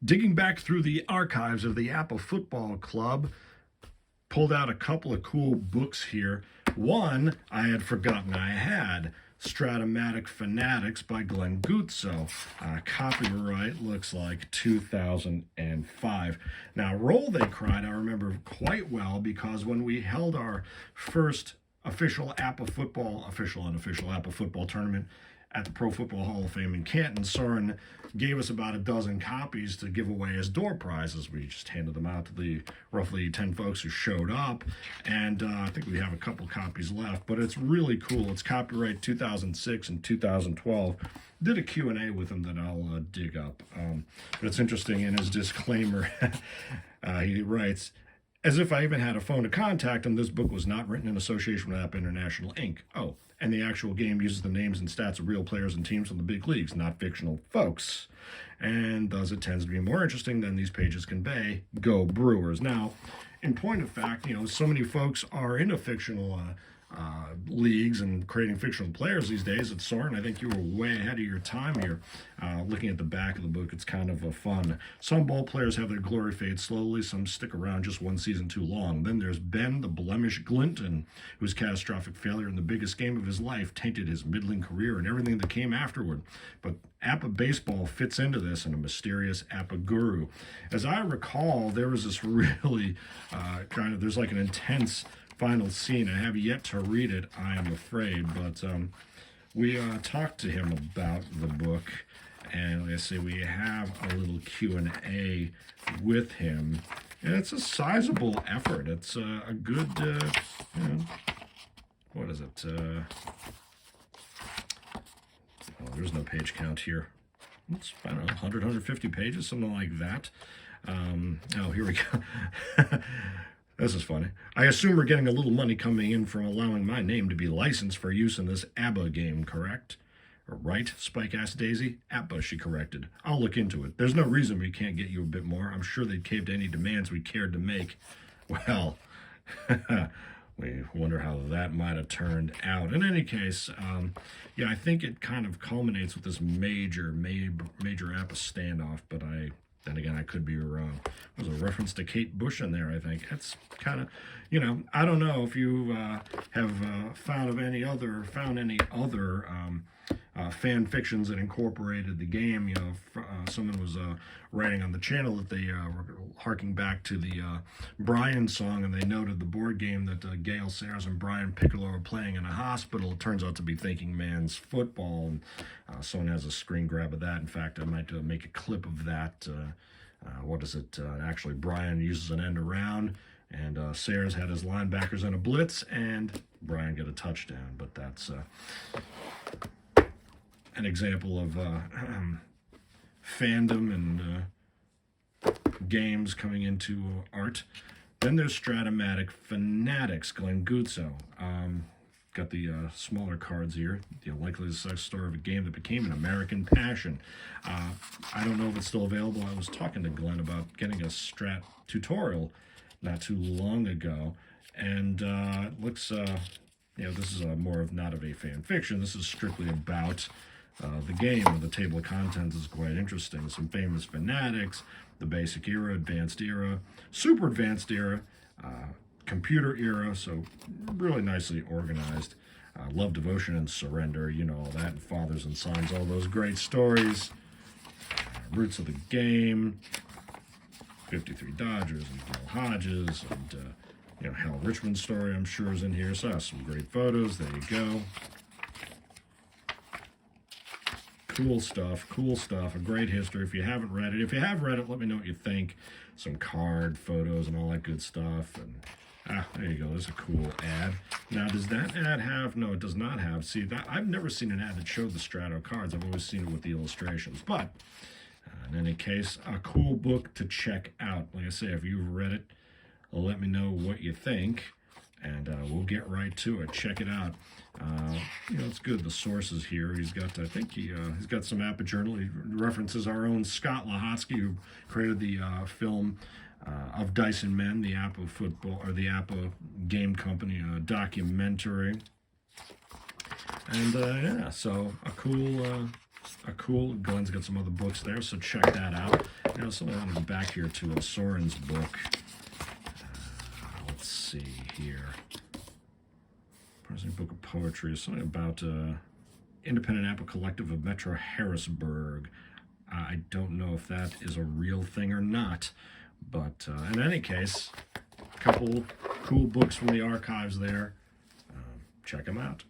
Digging back through the archives of the APBA Football Club, pulled out a couple of cool books here. One I had forgotten I had, Strat-O-Matic Fanatics by Glenn Guzzo. Copyright looks like 2005. Now, Roll They Cried I remember quite well because when we held our first official unofficial APBA football tournament at the Pro Football Hall of Fame in Canton, Soren gave us about a dozen copies to give away as door prizes. We just handed them out to the roughly 10 folks who showed up, and I think we have a couple copies left, but it's really cool. It's copyright 2006 and 2012. Did a Q&A with him that I'll dig up. But it's interesting in his disclaimer, he writes, as if I even had a phone to contact him, this book was not written in association with APBA International, Inc. Oh, and the actual game uses the names and stats of real players and teams from the big leagues, not fictional folks. And thus it tends to be more interesting than these pages convey. Go Brewers. Now, in point of fact, so many folks are into fictional leagues and creating fictional players these days. At Soren, I think you were way ahead of your time here. Looking at the back of the book, it's kind of fun. Some ball players have their glory fade slowly. Some stick around just one season too long. Then there's Ben, the blemish Glinton, whose catastrophic failure in the biggest game of his life tainted his middling career and everything that came afterward. But APBA baseball fits into this in a mysterious APBA guru. As I recall, there was this really there's like an intense final scene. I have yet to read it, I am afraid, but we talked to him about the book, and like I say, we have a little Q&A with him, and it's a sizable effort. It's a good, what is it? There's no page count here. It's, I don't know, 100, 150 pages, something like that. Oh, here we go. This is funny. I assume we're getting a little money coming in from allowing my name to be licensed for use in this ABBA game, correct? Right, Spike asked Daisy. APBA, she corrected. I'll look into it. There's no reason we can't get you a bit more. I'm sure they'd cave to any demands we cared to make. Well, we wonder how that might have turned out. In any case, yeah, I think it kind of culminates with this major APBA standoff, but then again, I could be wrong. There's a reference to Kate Bush in there, I think. That's kind of, I don't know if you have found any other fan fictions that incorporated the game. Someone was writing on the channel that they were harking back to the Brian song, and they noted the board game that Gail Sayers and Brian Piccolo are playing in a hospital. It turns out to be Thinking Man's Football, and someone has a screen grab of that. In fact, I might make a clip of that. What is it? Actually, Brian uses an end around, and Sayers had his linebackers in a blitz, and Brian got a touchdown. But that's an example of fandom and games coming into art. Then there's Strat-O-Matic Fanatics, Glenn Guzzo. Got the smaller cards here. The unlikely success story of a game that became an American passion. I don't know if it's still available. I was talking to Glenn about getting a Strat tutorial not too long ago, and it looks, this is more of not of a fan fiction. This is strictly about the game. The table of contents is quite interesting. Some famous fanatics, the basic era, advanced era, super advanced era, computer era, so really nicely organized. Love, Devotion, and Surrender, all that, and Fathers and Sons, all those great stories. Roots of the Game, 53 Dodgers, and Bill Hodges, and Hal Richmond's story, I'm sure, is in here. So some great photos. There you go. Cool stuff, a great history. If you haven't read it, if you have read it, let me know what you think. Some card photos and all that good stuff, and there you go. There's a cool ad. Now, does that ad have? No, it does not have. See, that I've never seen an ad that showed the Strat-O cards. I've always seen it with the illustrations. But in any case, a cool book to check out. Like I say, if you've read it, let me know what you think, and we'll get right to it. Check it out. It's good. The sources here. He's got, I think he's got some APBA journal. He references our own Scott Lahotsky, who created the film of Dyson Men, the APBA football, or the APBA game company documentary. And yeah, so a cool are cool. Glenn's got some other books there, so check that out. Now, something on the back here to Soren's book. Let's see here. President Book of Poetry is something about Independent Apple Collective of Metro Harrisburg. I don't know if that is a real thing or not, but in any case, a couple cool books from the archives there. Check them out.